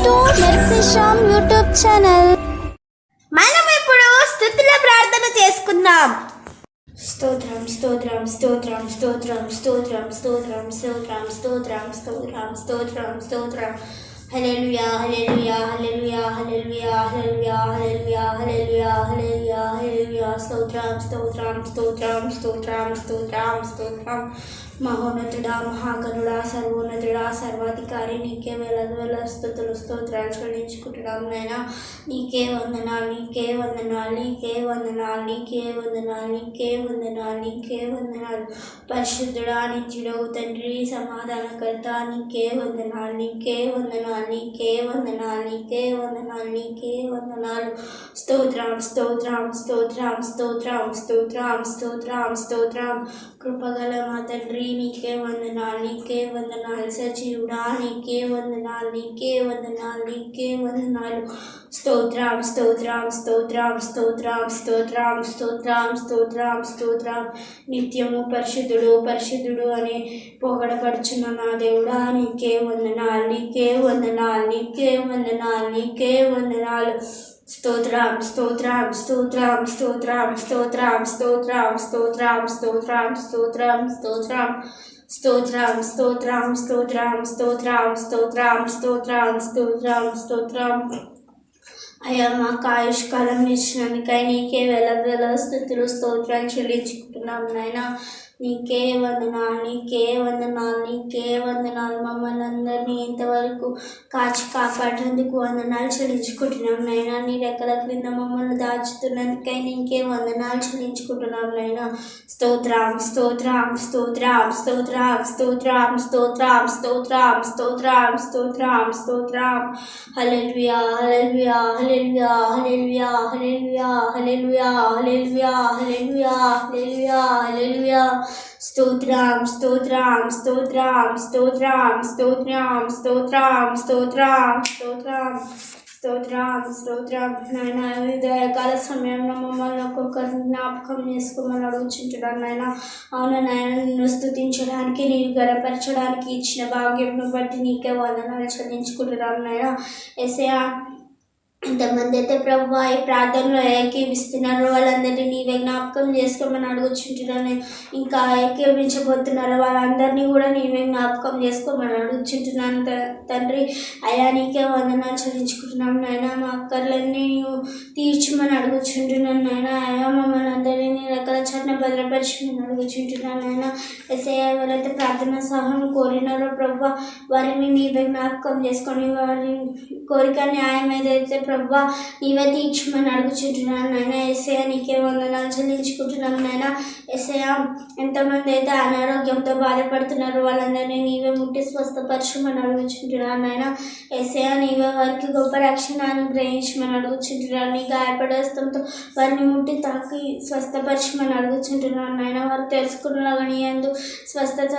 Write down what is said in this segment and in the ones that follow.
To మెర్సిషామ్ YouTube channel. మనం ఇప్పుడు స్తుతుల ప్రార్థన చేసుకుందాం. స్తోత్రం స్తోత్రం స్తోత్రం స్తోత్రం స్తోత్రం స్తోత్రం స్తోత్రం స్తోత్రం స్తోత్రం స్తోత్రం స్తోత్రం హల్లెలూయా హల్లెలూయా హల్లెలూయా హల్లెలూయా హల్లెలూయా హల్లెలూయా హల్లెలూయా హల్లెలూయా హల్లెలూయా స్తోత్రం స్తోత్రం స్తోత్రం స్తోత్రం స్తోత్రం స్తోత్రం మహోన్నతుడా మహాగణుడా సర్వోన్నతుడా సర్వాధికారి నీకే వేల స్తుతులు స్తోత్రాలు చెల్లించుకుంటున్నాం నైనా. నీకే వందనాలు నీకే వందనాలు నీకే వందనాలు నీకే వందనాలు నీకే వందనాలు నీకే వందనాలు. పరిశుద్ధుడా నిత్యుడవు తండ్రి సమాధానకర్త నీకే వందనాలు నీకే వందనాలు నీకే వందనాలు నీకే వందనాలు నీకే వందనాలు. స్తోత్రం స్తోత్రం స్తోత్రం స్తోత్రం స్తోత్రం స్తోత్రం స్తోత్రం కృపగల మా తండ్రి నీకే వందనాలు నీకే వందనాలు. సజీవుడా నీకే వందనాలు నీకే వందనాలు నీకే వందనాలు. స్తోత్రం స్తోత్రం స్తోత్రం స్తోత్రం స్తోత్రం స్తోత్రం స్తోత్రం స్తోత్రం. నిత్యము పరిశుద్ధుడు పరిశుద్ధుడు అని పొగడపడుచున్న నా దేవుడా నీకే వందనాలు నీకే వందనాలు నీకే వందనాలు నీకే వందనాలు. స్తోత్రం స్తోత్రం స్తోత్రం స్తోత్రం స్తోత్రం స్తోత్రం స్తోత్రం స్తోత్రం స్తోత్రం స్తోత్రం స్తోత్రం స్తోత్రం స్తోత్రం స్తోత్రం స్తోత్రం స్తోత్రం స్తోత్రం స్తోత్రం. అయ్యా మాకు ఆయుష్కాలం ఇచ్చినందుకై నీకే వేల స్తుతులు స్తోత్రాలు చెల్లించుకుంటున్నాం నాయనా. నీకే వందనాలు నీకే వందనాలు నీకే వందనాలు. మమ్మల్ని అందరినీ ఇంతవరకు కాచి కాపాడేందుకు వందనాలు చెల్లించుకుంటున్నాం నైనా. నీ రెక్కల క్రింద మమ్మల్ని దాచుతున్నందుకై నీకే వందనాలు చెల్లించుకుంటున్నాం నైనా. స్తోత్రం స్తోత్రం స్తోత్రం స్తోత్రం స్తోత్రం స్తోత్రం స్తోత్రం స్తోత్రం స్తోత్రం స్తోత్రం. హల్లెలూయా హల్లెలూయా హల్లెలూయా హల్లెలూయా హల్లెలూయా హల్లెలూయా హల్లెలూయా హల్లెలూయా హల్లెలూయా హల్లెలూయా. స్తోత్రం స్తోత్రం స్తోత్రం స్తోత్రం స్తోత్రం స్తోత్రం స్తోత్రం స్తోత్రం స్తోత్రం స్తోత్రం. నాయన ఉదయకాల సమయంలో మమ్మల్ని ఒక్కొక్కరిని జ్ఞాపకం చేసుకోమని అడుగుచుంటున్నాను నాయన. అవును నాయన నిన్ను స్తుతించడానికి నేను గణపరచడానికి ఇచ్చిన భాగ్యంను బట్టి నీకే వందనాలు చెల్లించుకుంటున్నాను నాయన. యేసయ్యా ఎంతమంది అయితే ప్రభు ఈ ప్రార్థనలో ఏకీవిస్తున్నారో వాళ్ళందరినీ నీవే జ్ఞాపకం చేసుకోమని అడుగుచుంటున్నాను. ఇంకా ఏకీవించబోతున్నారో వాళ్ళందరినీ కూడా నీవే జ్ఞాపకం చేసుకోమని అడుగుచుంటున్నాను తండ్రి. అయ్యా నీకే వందనాలు చెల్లించుకుంటున్నాం నాయన. మా అక్కర్లన్నీ నువ్వు తీర్చమని అడుగుచుంటున్నాను నాయన. అయ్యా మమ్మల్ని అందరినీ రకాల చట్న భద్రపరచమని అడుగుచుంటున్నాను నాయన. ఎస్ఐ ఎవరైతే ప్రార్థన సహాయం కోరినారో ప్రభు వారిని నీవే జ్ఞాపకం చేసుకొని వారి కోరిక న్యాయం ఏదైతే ప్రభా నీవే తీర్చమని అడుగుచుంటున్నాను నాయన. యేసయ్య నీకే వందనాలు చెల్లించుకుంటున్నాను నాయన. యేసయ్య ఎంతమంది అయితే అనారోగ్యంతో బాధపడుతున్నారో వాళ్ళందరినీ నీవే ముట్టి స్వస్థపరచమని అడుగుచుంటున్నాను నాయన. యేసయ్య నీవే వారికి గొప్ప రక్షణ అనుగ్రహించమని అడుగుచుంటున్నాను. నీ గాయపడేస్తంతో వారిని ముట్టి తాకి స్వస్థపరచమని అడుగుచుంటున్నాను నాయన. వారు తెలుసుకున్నలాగా నీ యందు స్వస్థత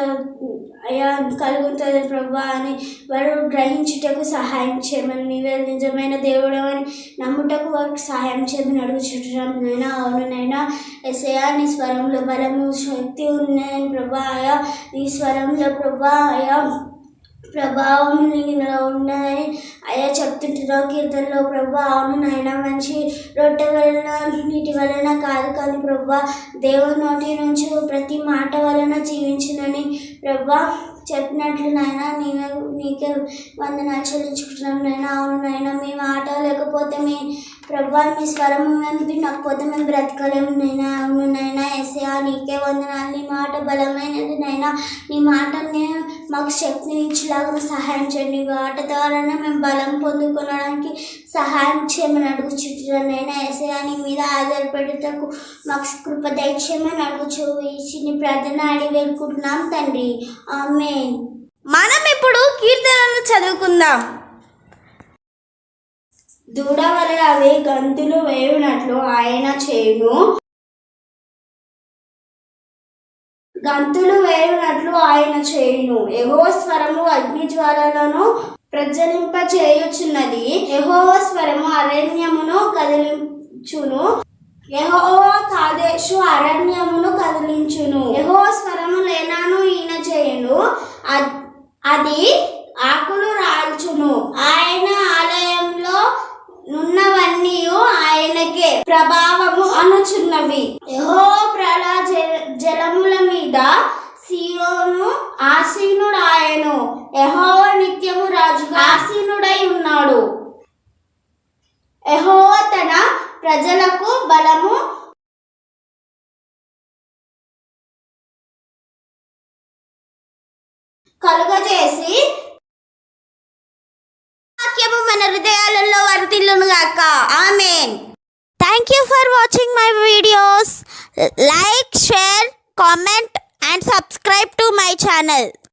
అయ్యా కలుగుతుంది ప్రభా అని వారు గ్రహించుటకు సహాయం చేయమని నీవే నిజమైన దేవుడు అని నమ్ముటకు వారికి సహాయం చేయమని అడుగుచుంటున్నాం నైనా. అవును నైనా. యేసయ్య నీ స్వరంలో బలము శక్తి ఉన్నాయని ప్రభా. అయ్యా నీ స్వరంలో ప్రభా అయ్యా ప్రభావం నీలో ఉన్నదని అయ్యా చెప్తుంటున్నావు కీర్తనలో ప్రభా. అవును నాయన. మంచి రొట్టె వలన నీటి వలన కాదు కానీ ప్రభా దేవుని నోటి నుంచి ప్రతి మాట వలన జీవించునని ప్రభా చెప్పినట్లు నాయన నీకే వందనాలు చెల్లించుకుంటున్నాం నాయన. అవును నాయన. మీ మాట లేకపోతే మీ ప్రభా మీ స్వరం మేము వినకపోతే మేము బ్రతకలేము నైనా. అవును నైనా. యేసయ్య నీకే వందనాలు. నీ మాట బలమైనది నైనా. నీ మాటని మాకు శక్తిని ఇచ్చేలాగా సహాయం చేయండి. మాట ద్వారానే మేము బలం పొందుకోవడానికి సహాయం చేయమని అడుగుచుంటున్నాను నైనా. యేసయ్య నీ మీద ఆధారపడేటకు మాకు కృప దయచేయమని అడుగుచు ఈ చిన్ని ప్రార్థన అడిగి వేడుకుంటున్నాం తండ్రి. ఆమేన్. మనం ఇప్పుడు కీర్తనలు చదువుకుందాం. దూడ వలె అవి గంతులు వేయునట్లు ఆయన చేయును. గంతులు వేయునట్లు ఆయన చేయును. యెహోవా స్వరము అగ్నిజ్వాలలను ప్రజ్వలింపచేయుచున్నది. యెహోవా స్వరము అరణ్యమును కదిలించును. యెహోవా కాదేశు అరణ్యమును కదిలించును. యెహోవా స్వరము లేనాను ఈయన చేయును. అది ఆకులు రాల్చును. ఆయన ప్రభావము అనుచున్నవి. యెహోవా ప్రళయ జలముల మీద సీయోను ఆసీనుడాయెను. యెహోవా నిత్యము రాజుగా ఆసీనుడై ఉన్నాడు. యెహోవా తన ప్రజలకు బలము కలుగజేసి వాక్యము మన హృదయాలలో వర్ధిల్లును గాక. ఆమేన్. Thank you for watching my videos. Like, share, comment and subscribe to my channel.